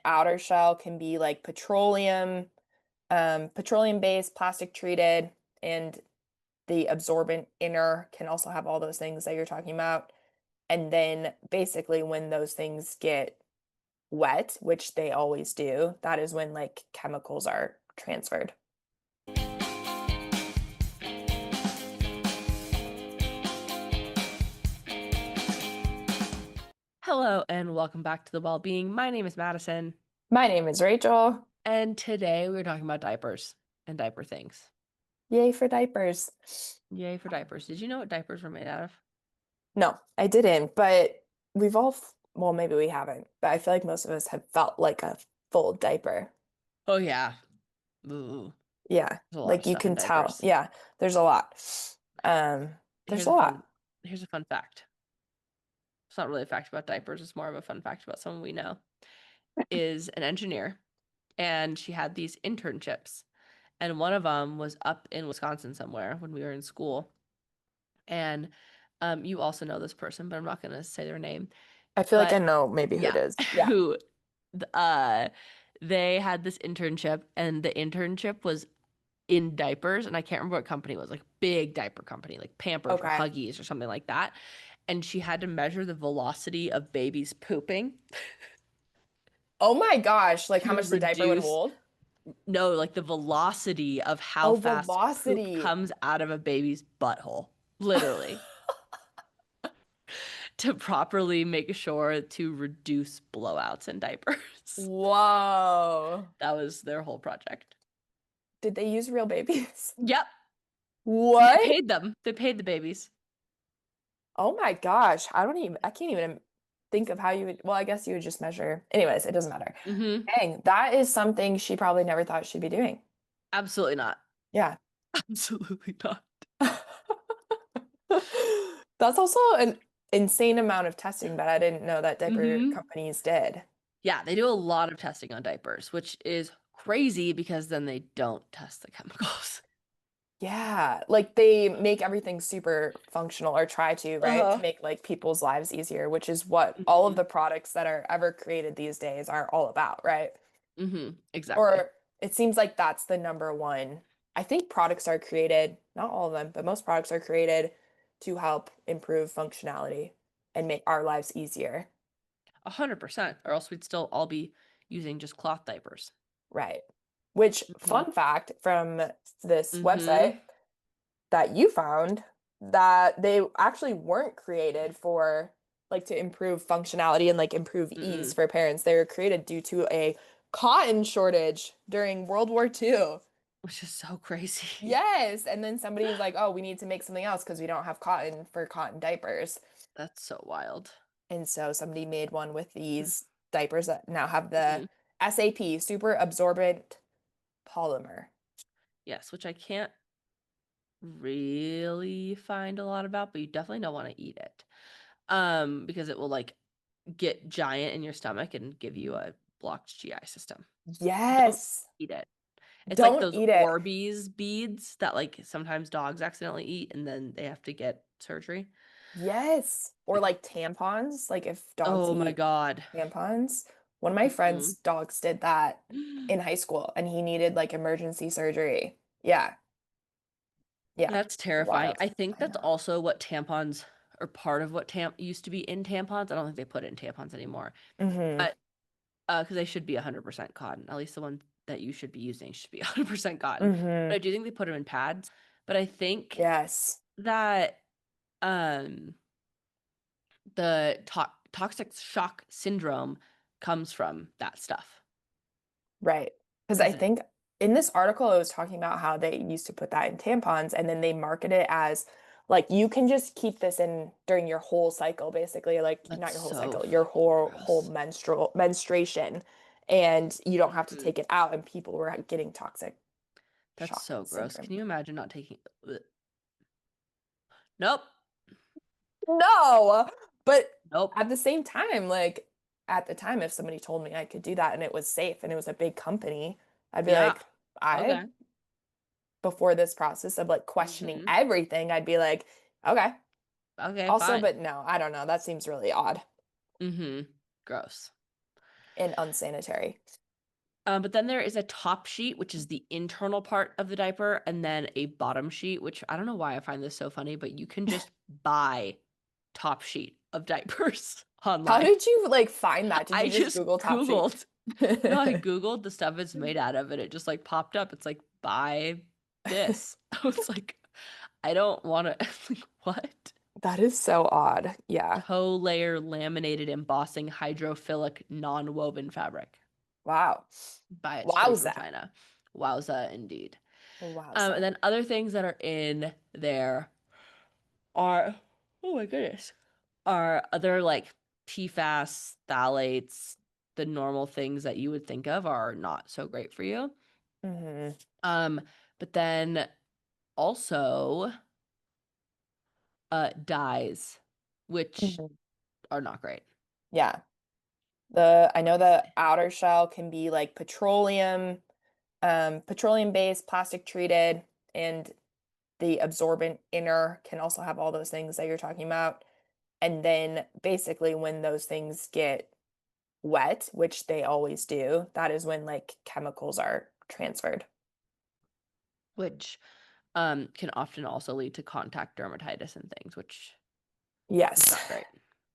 outer shell can be like petroleum-based, plastic treated, and the absorbent inner can also have all those things that you're talking about. And then basically when those things get wet, which they always do, that is when like chemicals are transferred. Hello and welcome back to the Well-Being. My name is Madison, My name is Rachel. and today we're talking about diapers and diaper things. Yay for diapers. Yay for diapers. Did you know what diapers were made out of? No, I didn't, but we've all, well, maybe we haven't, but I feel like most of us have felt like a full diaper. Oh yeah. Ooh, Yeah, there's a lot of like you stuff in can tell. diapers. Yeah, there's a lot. Um, there's Here's a a fun lot. here's a fun fact. It's not really a fact about diapers, it's more of a fun fact about someone we know. Is an engineer, and she had these internships. And one of them was up in Wisconsin somewhere when we were in school. And you also know this person, but I'm not gonna say their name. I feel like I But know maybe who it yeah, is. Yeah. who uh they had this internship, and the internship was in diapers, and I can't remember what company it was, like big diaper company, like Pampers or Okay. Huggies or something like that. And she had to measure the velocity of babies pooping Oh my gosh, like how to much the diaper would reduce, hold? no, like the velocity of how Oh, fast poop velocity. comes out of a baby's butthole, literally, to properly make sure to reduce blowouts in diapers. Whoa. That was their whole project. Did they use real babies? Yep. They What? paid them. They paid the babies. Oh my gosh. I can't even think of how you would, well, I guess you would just measure. Anyways, it doesn't matter. Mm-hmm. Dang, that is something she probably never thought she'd be doing. Absolutely not. Yeah. Absolutely not. That's also an insane amount of testing that I didn't know that diaper Mm-hmm. companies did. Yeah, they do a lot of testing on diapers, which is crazy because then they don't test the chemicals. Yeah, like they make everything super functional or try to, right? To Uh-huh. make like people's lives easier, which is what all of Mm-hmm. the products that are ever created these days are all about, right? Mm-hmm. Exactly. Or it seems like that's the number one. I think products are created, not all of them, but most products are created to help improve functionality and make our lives easier. 100%. Or else we'd still all be using just cloth diapers. Right. Which, Mm-hmm. fun fact from this Mm-hmm. website that you found, that they actually weren't created for like to improve functionality and like improve ease Mm-mm. for parents. They were created due to a cotton shortage during World War II. Which is so crazy. Yes. And then somebody was like, oh, we need to make something else because we don't have cotton for cotton diapers. That's so wild. And so somebody made one with these diapers that now have the Mm-hmm. SAP, super absorbent polymer. Yes, which I can't really find a lot about, but you definitely don't want to eat it. Because it will like get giant in your stomach and give you a blocked GI system. Don't Yes. eat it. It's like Don't those eat it. Orbeez beads that like sometimes dogs accidentally eat and then they have to get surgery. Yes. Or like tampons, like if dogs Oh my eat God. tampons. One of my friend's Mhm. dogs did that in high school and he needed like emergency surgery. Yeah. Yeah. That's terrifying. Wild. I think I that's know. also what tampons, or part of what tam used to be in tampons. I don't think they put it in tampons anymore. Hmm. But because they should be 100% cotton. At least the one that you should be using should be 100% cotton. But Hmm. I do think they put them in pads. But I think Yes. that um the toxic shock syndrome comes from that stuff. Right. Because I Because think in this article, it was talking about how they used to put that in tampons and then they market it as like you can just keep this in during your whole cycle, basically, like that's not your whole so cycle, your whole gross. menstruation, and you don't have to Mm, take it out. And people were getting toxic that's shock so gross. syndrome. Can you imagine not taking? Ugh. Nope. No, but Nope. at the same time, like at the time, if somebody told me I could do that and it was safe and it was a big company, I'd be Yeah. like, I Okay. before this process of like questioning Hmm. everything, I'd be like, okay. Okay, Also, fine. but no, I don't know. That seems really odd. Hmm. Gross. and unsanitary. But then there is a top sheet, which is the internal part of the diaper, and then a bottom sheet, which I don't know why I find this so funny, but you can just buy top sheet of diapers How online. did you like find that? Did I you just just Google top sheet? Googled. No, I Googled the stuff it's made out of, and it just like popped up. It's like, buy this. I was like, I don't want to. Like, what? That is so odd. Yeah. Toe layer laminated embossing hydrophilic non-woven fabric. Wow. Buy it straight from Wowza. China. Wowza, indeed. And Wowza. then other things that are in there are, oh my goodness, are other like PFAS, phthalates, the normal things that you would think of are not so great for you. Hmm. Um, but then also dyes, which Hmm. are not great. Yeah. I know the outer shell can be like petroleum based, plastic treated, and the absorbent inner can also have all those things that you're talking about. And then basically when those things get wet, which they always do, that is when like chemicals are transferred. Which can often also lead to contact dermatitis and things, which is Yes. not great.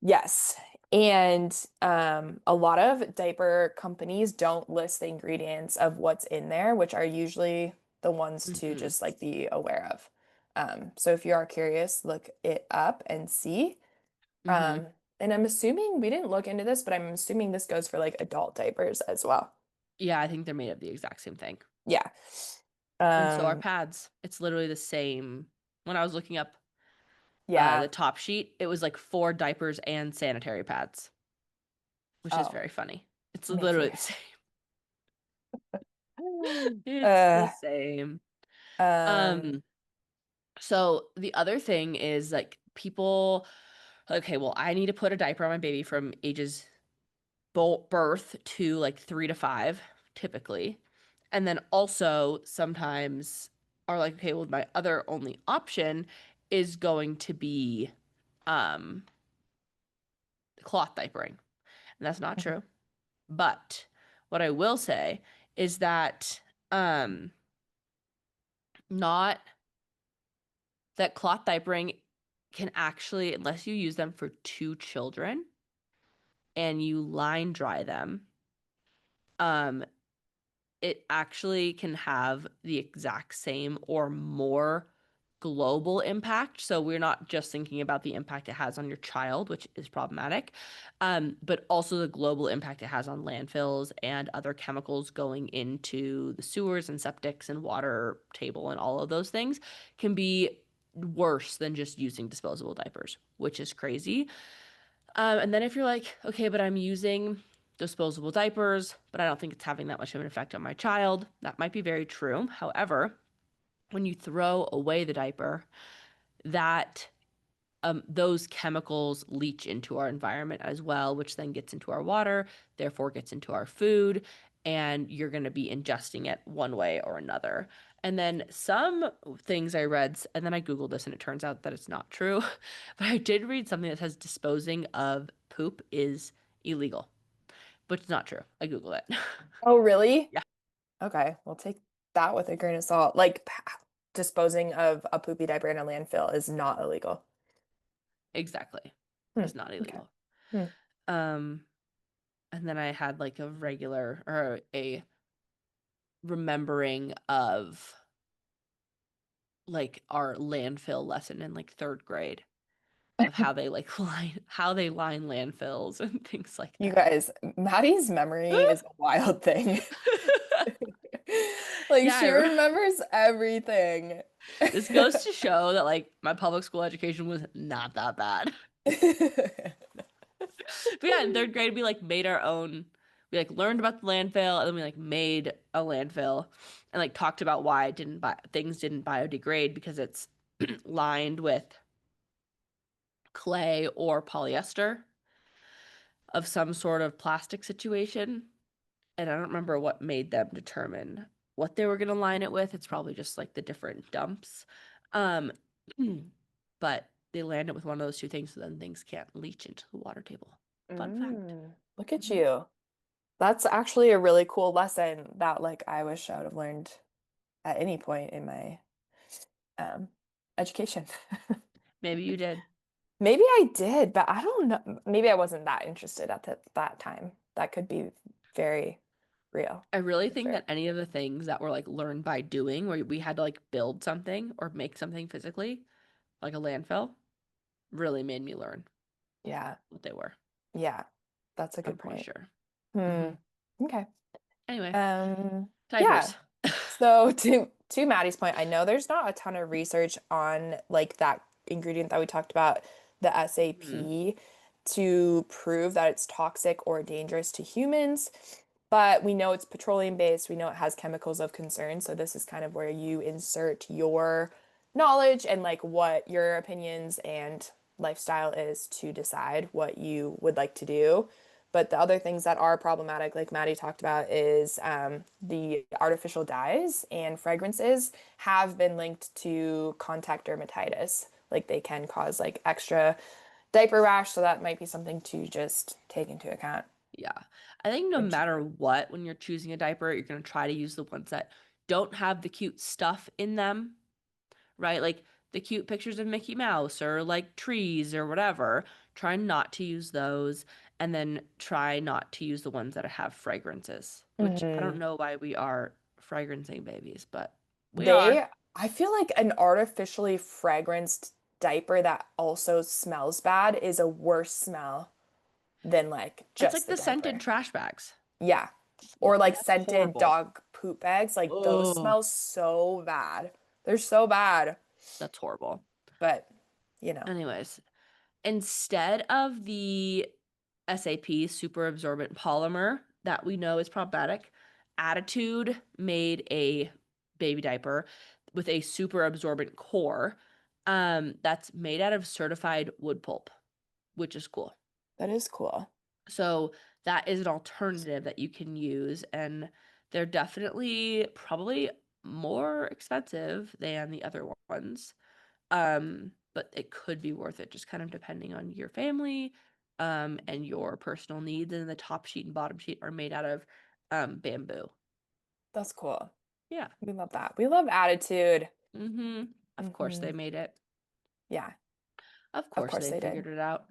Yes. And a lot of diaper companies don't list the ingredients of what's in there, which are usually the ones to Hmm. just like be aware of. So if you are curious, look it up and see. Hmm. Um, and I'm assuming we didn't look into this, but I'm assuming this goes for like adult diapers as well. Yeah, I think they're made of the exact same thing. Yeah. And so are Um, pads. It's literally the same. When I was looking up the yeah. top sheet, it was like 4 diapers and sanitary pads, which is Oh, very funny. It's literally Mickey. the same. It's the Uh, same. um, Um, so the other thing is like people, okay, well, I need to put a diaper on my baby from ages birth to like 3 to 5, typically. And then also sometimes are like, okay, well, my other only option is going to be um cloth diapering. And that's not true. But what I will say is that um not that cloth diapering can actually, unless you use them for 2 children and you line dry them, um it actually can have the exact same or more global impact. So we're not just thinking about the impact it has on your child, which is problematic, but also the global impact it has on landfills and other chemicals going into the sewers and septics and water table and all of those things can be worse than just using disposable diapers, which is crazy. And then if you're like, okay, but I'm using disposable diapers, but I don't think it's having that much of an effect on my child, that might be very true. However, when you throw away the diaper, that those chemicals leach into our environment as well, which then gets into our water, therefore gets into our food, and you're going to be ingesting it one way or another. And then some things I read, and then I Googled this and it turns out that it's not true, but I did read something that says disposing of poop is illegal, but it's not true. I Googled it. oh, really? Yeah, Okay, we'll take that with a grain of salt. Like disposing of a poopy diaper in a landfill is not illegal. exactly. Hmm. It's not Okay. illegal. Hmm. Um, and then I had like a regular or a remembering of like our landfill lesson in like 3rd grade of how they like line landfills and things like You that. guys, Maddie's memory is a wild thing. Like Yeah, she remembers everything. this goes to show that like my public school education was not that bad. But yeah, in 3rd grade we like made our own. We like learned about the landfill and then we like made a landfill and like talked about why it didn't things didn't biodegrade because it's lined with clay or polyester of some sort of plastic situation. And I don't remember what made them determine what they were going to line it with. It's probably just like the different dumps. Um, but they land it with one of those 2 things, so then things can't leach into the water table. Fun fact. Look at Mhm. you. That's actually a really cool lesson that like I wish I would have learned at any point in my um education. Maybe you did. Maybe I did, but I don't know. Maybe I wasn't that interested at that time. That could be very real I really for think sure. that any of the things that were like learned by doing, where we had to like build something or make something physically, like a landfill, really made me learn Yeah. what they were. Yeah. That's a I'm good pretty point. sure. Hmm. Hmm. Okay. Anyway, Yeah. diapers. So to Maddie's point, I know there's not a ton of research on like that ingredient that we talked about, the Hmm. SAP, to prove that it's toxic or dangerous to humans. But we know it's petroleum based. We know it has chemicals of concern. So this is kind of where you insert your knowledge and like what your opinions and lifestyle is to decide what you would like to do. But the other things that are problematic, like Maddie talked about, is the artificial dyes and fragrances have been linked to contact dermatitis. Like they can cause like extra diaper rash, so that might be something to just take into account Yeah. I think no when matter choosing. what, when you're choosing a diaper, you're going to try to use the ones that don't have the cute stuff in them, right? Like the cute pictures of Mickey Mouse or like trees or whatever. Try not to use those, and then try not to use the ones that have fragrances, which I don't Hmm. know why we are fragrancing babies, but we are. They, I feel like an artificially fragranced diaper that also smells bad is a worse smell than like It's just like the the scented diaper. trash bags. Yeah. Or like That's scented horrible. dog poop bags. Like those Oh, smell so bad. They're so bad. that's horrible. But, you know. Anyways, instead of the SAP, super absorbent polymer, that we know is problematic, Attitude made a baby diaper with a super absorbent core that's made out of certified wood pulp, which is cool. That is cool. So that is an alternative that you can use, and they're definitely probably more expensive than the other ones. But it could be worth it, just kind of depending on your family, and your personal needs. And the top sheet and bottom sheet are made out of bamboo. That's cool. Yeah. We love that. We love attitude. Mm-hmm. Of course Hmm. they made it. Yeah, Of of course course they they did. figured it out.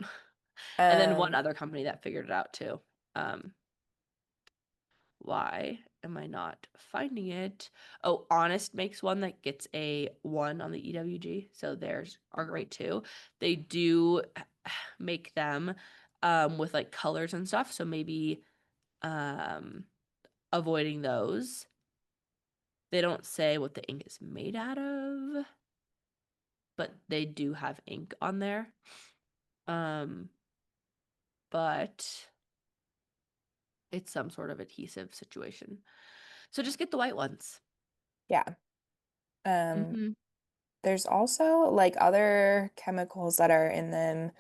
And then one Um, other company that figured it out too. Um, why am I not finding it? Oh, Honest makes one that gets a 1 on the EWG, so theirs are great too. They do make them with like colors and stuff, so maybe um avoiding those. They don't say what the ink is made out of, but they do have ink on there. Um, but it's some sort of adhesive situation. So just get the white ones. yeah. Um, Mm-hmm. there's also like other chemicals that are in them.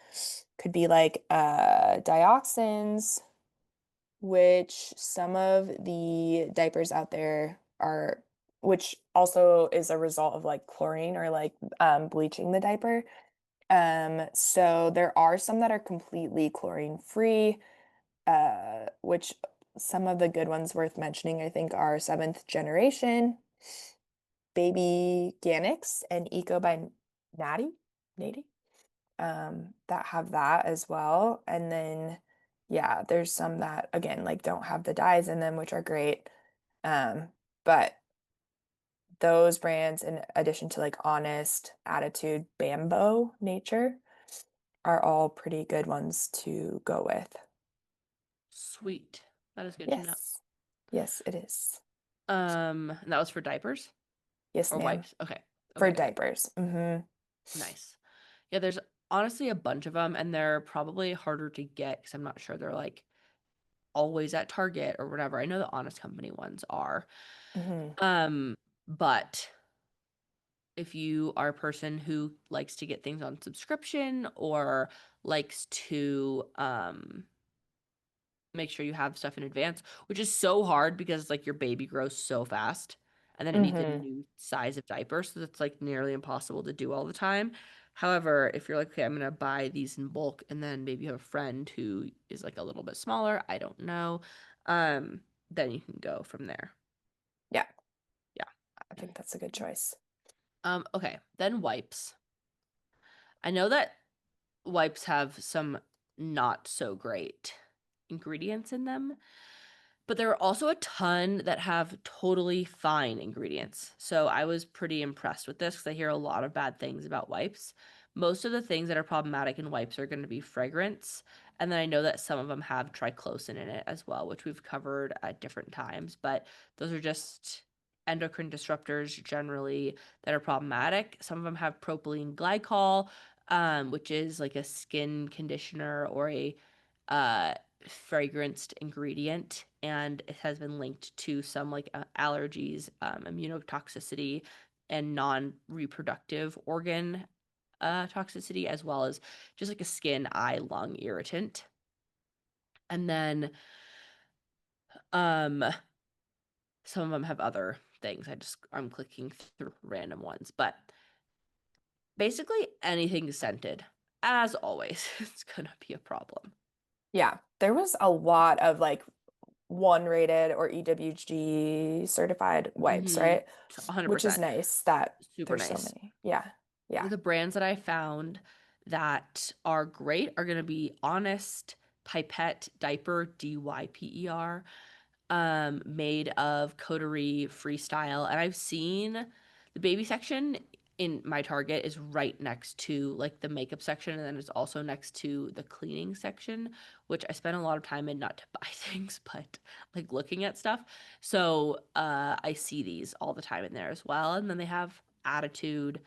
Could be like dioxins, which some of the diapers out there are, which also is a result of like chlorine or like bleaching the diaper. So there are some that are completely chlorine free, which some of the good ones worth mentioning, I think, are seventh generation, Baby Ganix, and Eco by Natty, that have that as well. And then, yeah, there's some that again like don't have the dyes in them, which are great. But those brands, in addition to like Honest, Attitude, Bambo, Nature, are all pretty good ones to go with. Sweet. That is good to know. Yes. Yes, it is. And that was for diapers Yes, or ma'am. wipes. Okay. For Okay, good. diapers. Nice. Yeah, there's honestly a bunch of them, and they're probably harder to get because I'm not sure they're like always at Target or whatever. I know the Honest Company ones are. Hmm. Um, but if you are a person who likes to get things on subscription or likes to make sure you have stuff in advance, which is so hard because like your baby grows so fast and then it needs a Hmm. new size of diaper. So that's like nearly impossible to do all the time. However, if you're like, okay, I'm gonna buy these in bulk and then maybe you have a friend who is like a little bit smaller, I don't know. then you can go from there. Yeah, Yeah. I think that's a good choice. Okay, then wipes. I know that wipes have some not so great ingredients in them, but there are also a ton that have totally fine ingredients. So I was pretty impressed with this because I hear a lot of bad things about wipes. Most of the things that are problematic in wipes are going to be fragrance. And then I know that some of them have triclosan in it as well, which we've covered at different times. But those are just endocrine disruptors generally that are problematic. Some of them have propylene glycol, which is like a skin conditioner or a uh, fragranced ingredient, and it has been linked to some like allergies, immunotoxicity, and non-reproductive organ toxicity, as well as just like a skin, eye, lung irritant. And then um some of them have other things. I'm clicking through random ones, but basically anything scented, as always, it's gonna be a problem. Yeah, there was a lot of like one rated or EWG certified wipes, Mm-hmm. right? Which is 100%. nice that Super there's so nice. many. Yeah. Yeah. The brands that I found that are great are going to be Honest, Pipette, Diaper, Dyper, made of Coterie Freestyle. And I've seen the baby section in my Target is right next to like the makeup section, and then it's also next to the cleaning section, which I spend a lot of time in, not to buy things, but like looking at stuff. So I see these all the time in there as well. And then they have Attitude,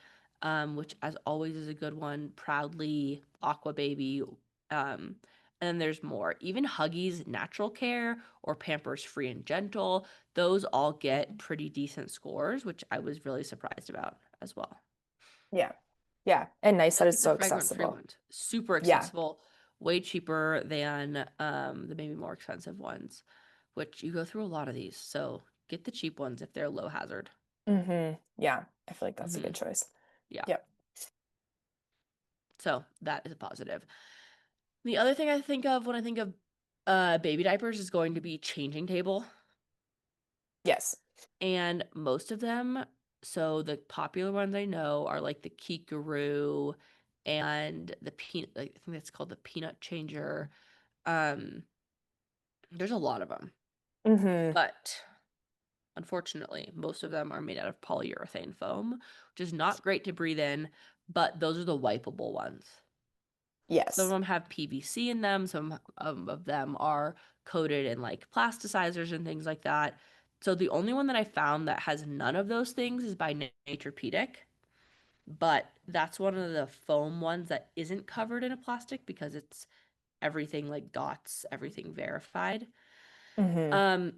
which as always is a good one. Proudly, Aqua Baby, and then there's more. Even Huggies Natural Care or Pampers Free and Gentle, those all get pretty decent scores, which I was really surprised about as well. Yeah. Yeah. And nice that Just it's like the so fragrance-free accessible. ones, super Yeah. accessible, way cheaper than the maybe more expensive ones, which you go through a lot of these. So get the cheap ones if they're low hazard. Yeah. I feel like that's a Mm-hmm. good choice. Yeah. Yep. So that is a positive. The other thing I think of when I think of baby diapers is going to be changing table. Yes. And most of them, so the popular ones I know are like the Kikaroo and the peanut, I think that's called the peanut changer. Um, there's a lot of them, Mm-hmm. but unfortunately, most of them are made out of polyurethane foam, which is not great to breathe in, but those are the wipeable ones. Some of Yes. them have PVC in them, some of them are coated in like plasticizers and things like that. So the only one that I found that has none of those things is by Naturepedic, but that's one of the foam ones that isn't covered in a plastic because it's everything like GOTS, everything verified. Mm-hmm. Um,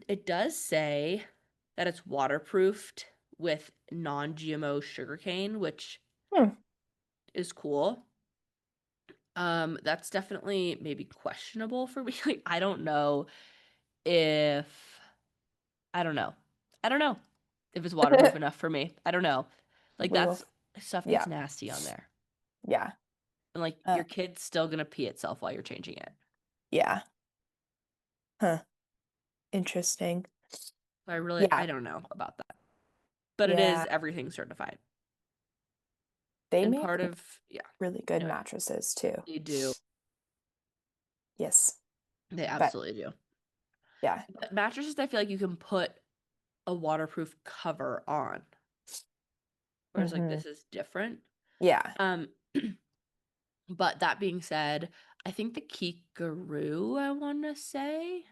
it does say that it's waterproofed with non-GMO sugarcane, which Hmm. is cool. That's definitely maybe questionable for me. Like, I don't know if I don't know. I don't know if it's waterproof enough for me. I don't know. Like We will. that's stuff Yeah. gets nasty on there. Yeah. And like Uh, your kid's still gonna pee itself while you're changing it. yeah. Huh. Interesting. So I Yeah. don't know about that. But it is Yeah. everything certified. They And make part of yeah. really good Anyway, mattresses too. they do. Yes. They But absolutely do. yeah. But mattresses I feel like you can put a waterproof cover on. Whereas like Mm-hmm. this is different. Yeah. Um But that being said, I think the Kikaroo, I want to say,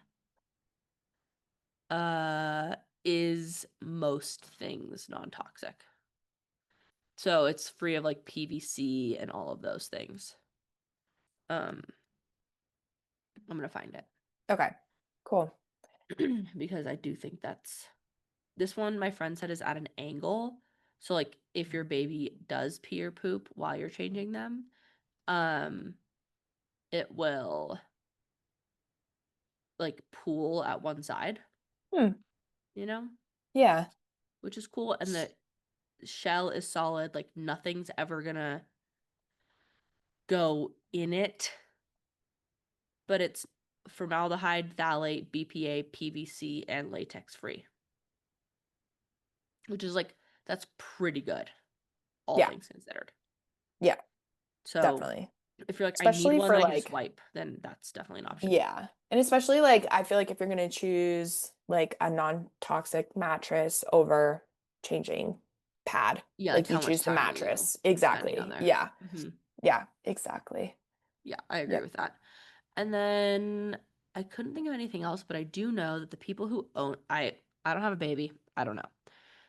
uh, is most things non-toxic. So it's free of like PVC and all of those things. Um, I'm gonna find Okay. Cool. it because I do think that's this one. My friend said is at an angle. So like if your baby does pee or poop while you're changing them, um, it will like pool at one side, Hmm. you know, Yeah. which is cool. And the shell is solid, like nothing's ever gonna go in it, but it's formaldehyde, phthalate, BPA, PVC, and latex free, which is like, that's pretty good, all Yeah. things considered. Yeah, So definitely. if you're like, I need Especially one for that I can just like, wipe, then that's definitely an option. yeah. And especially like I feel like if you're gonna choose like a non-toxic mattress over changing pad, Yeah, like like you how much choose the time are you mattress. spending on Exactly. there? Yeah. Hmm. Yeah, exactly. Yeah, I agree Yep. with that. And then I couldn't think of anything else, but I do know that the people who own I don't have a baby. I don't know.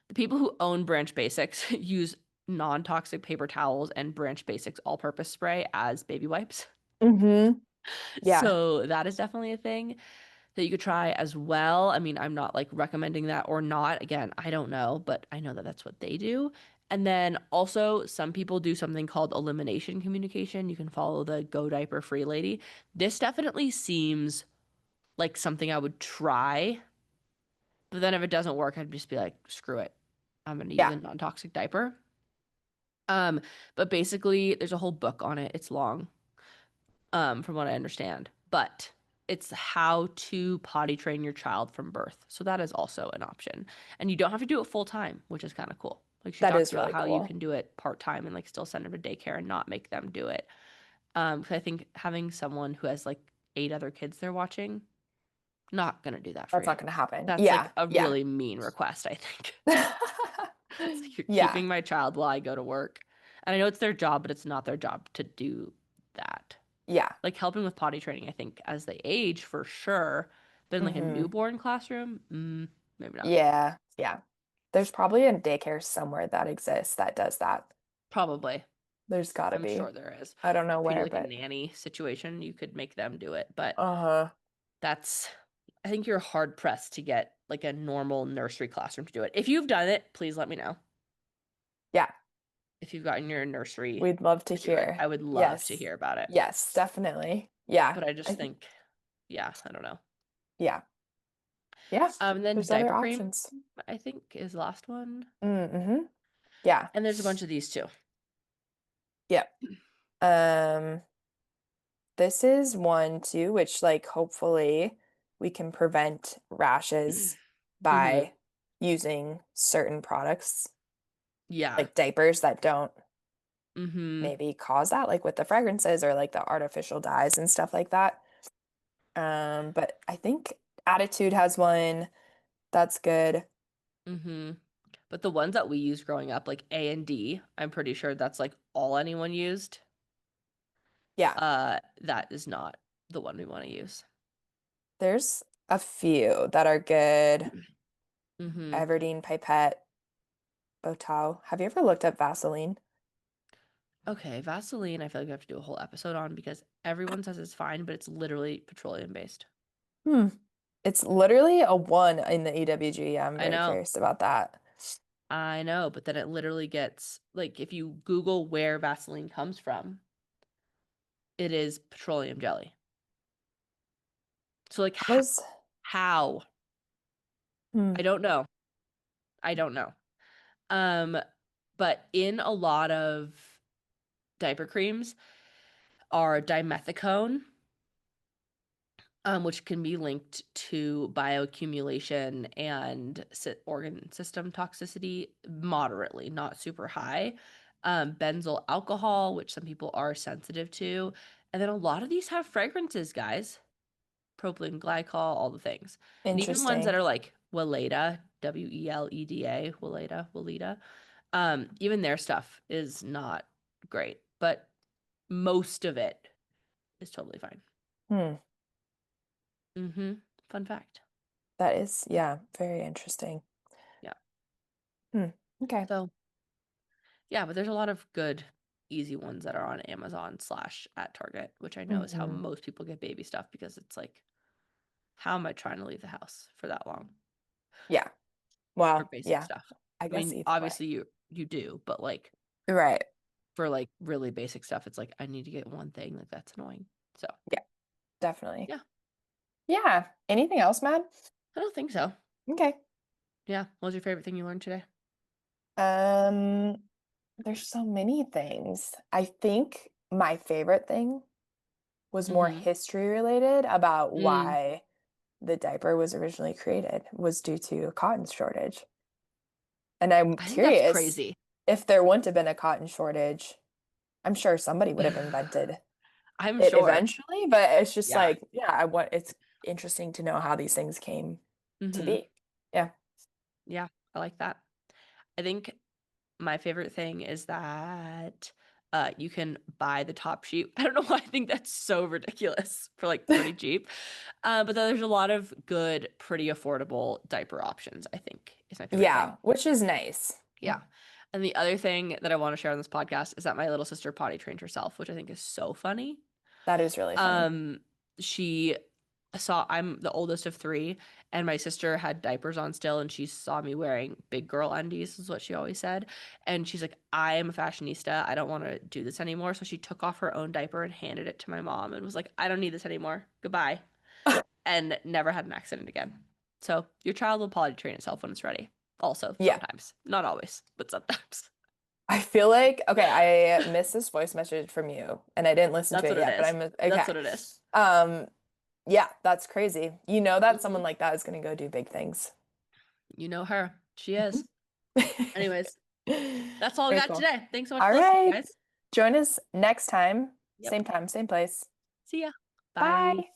The people who own Branch Basics use non-toxic paper towels and Branch Basics all-purpose spray as baby wipes. Mm-hmm. Yeah. So that is definitely a thing that you could try as well. I mean, I'm not like recommending that or not. Again, I don't know, but I know that that's what they do. And then also, some people do something called elimination communication. You can follow the Go Diaper Free lady. This definitely seems like something I would try, but then if it doesn't work, I'd just be like, screw it. I'm going to use Yeah. a non-toxic diaper. Um, but basically, there's a whole book on it. It's long, from what I understand. But it's how to potty train your child from birth. So that is also an option. And you don't have to do it full time, which is kind of cool. Like she That talks is about really how you cool. can do it part time and like still send them to daycare and not make them do it. Because I think having someone who has like 8 other kids they're watching, not gonna do that for That's you. not gonna happen. That's like Yeah. a Yeah. really mean request, I think. It's like you're Yeah. keeping my child while I go to work. And I know it's their job, but it's not their job to do that. Yeah. Like helping with potty training, I think as they age for sure. But in like a Mm-hmm. newborn classroom, maybe not. Yeah. Yeah. There's probably a daycare somewhere that exists that does that. Probably. There's gotta I'm be. sure there is. I don't know Treat it where, like a but nanny situation. You could make them do it. But uh-huh. that's, I think you're hard pressed to get like a normal nursery classroom to do it. If you've done it, please let me know. Yeah. If you've gotten your nursery We'd love to to do it, hear. I would love to Yes. hear about it. Yes, definitely. Yeah. But I just I think, yeah, I don't know. yeah. Yeah. And then There's other diaper cream, options. I think, is the last one. Mm-hmm. Yeah. And there's a bunch of these too. Yep. Um, this is one too, which like hopefully we can prevent rashes Mm-hmm. by using certain products Yeah. like diapers that don't Mm-hmm. maybe cause that, like with the fragrances or like the artificial dyes and stuff like that. But I think Attitude has one that's good. Mm-hmm. But the ones that we used growing up, like A and D, I'm pretty sure that's like all anyone used. Yeah, That is not the one we want to use. there's a few that are good. Mm-hmm. Everdeen Pipette, Botal. Have you ever looked up Vaseline? Okay, Vaseline, I feel like we have to do a whole episode on because everyone says it's fine, but it's literally petroleum based. Hmm. It's literally a one in the EWG. I'm I very know. curious about that. I know, but then it literally gets like if you Google where Vaseline comes from, it is petroleum jelly. So like That was, how? hmm, I don't know. I don't know. Um, but in a lot of diaper creams are dimethicone, which can be linked to bioaccumulation and organ system toxicity moderately, not super high. Benzyl alcohol, which some people are sensitive to. And then a lot of these have fragrances, guys. Propylene glycol, all the things. And even ones that interesting. are like Weleda, Weleda, Weleda, even their stuff is not great, but most of it is totally fine. Hmm. Mm-hmm. Fun fact. That is, yeah, very interesting. Yeah. Hmm. Okay. So yeah, but there's a lot of good, easy ones that are on Amazon slash at Target, which I know is how Hmm. most people get baby stuff because it's like, how am I trying to leave the house for that long Yeah. for Well, basic yeah, stuff? I I guess mean, either way. obviously you do, but like Right. for like really basic stuff, it's like I need to get one thing. Like that's annoying. So Yeah, definitely. yeah, Yeah. Anything else, Matt? I don't think so. Okay. Yeah. What was your favorite thing you learned today? Um, there's so many things. I think my favorite thing was more Mm-hmm. history related about Mm. why the diaper was originally created was due to a cotton shortage. And I'm I think that's curious crazy. if there wouldn't have been a cotton shortage, I'm sure somebody would have invented I'm it sure. eventually, but it's just Yeah. like, yeah, I want it's interesting to know how these things came to Mm-hmm. be. Yeah. Yeah, I like that. I think my favorite thing is that you can buy the top sheet. I don't know why I think that's so ridiculous for like pretty cheap. But then there's a lot of good, pretty affordable diaper options, I think, is my favorite thing. Yeah, which is nice. Yeah. And the other thing that I want to share on this podcast is that my little sister potty trained herself, which I think is so funny. That is really funny. Um, she saw I'm the oldest of three, and my sister had diapers on still, and she saw me wearing big girl undies, is what she always said. And she's like, I am a fashionista. I don't want to do this anymore. So she took off her own diaper and handed it to my mom and was like, I don't need this anymore. Goodbye. And never had an accident again. So your child will potty train itself when it's ready. Also, Yeah. sometimes. Not always, but sometimes. I feel like, okay, I missed this voice message from you and I didn't listen to That's it what it yet, but is. I'm That's okay. what it is. Um, yeah, that's crazy. You know that Mhm. someone like that is going to go do big things. You know her. She Mhm. is. Anyways, that's all we Very got cool. today. Thanks so much All for listening, right. guys. Join us next time, Yep. same time, same place. See ya. Bye. Bye.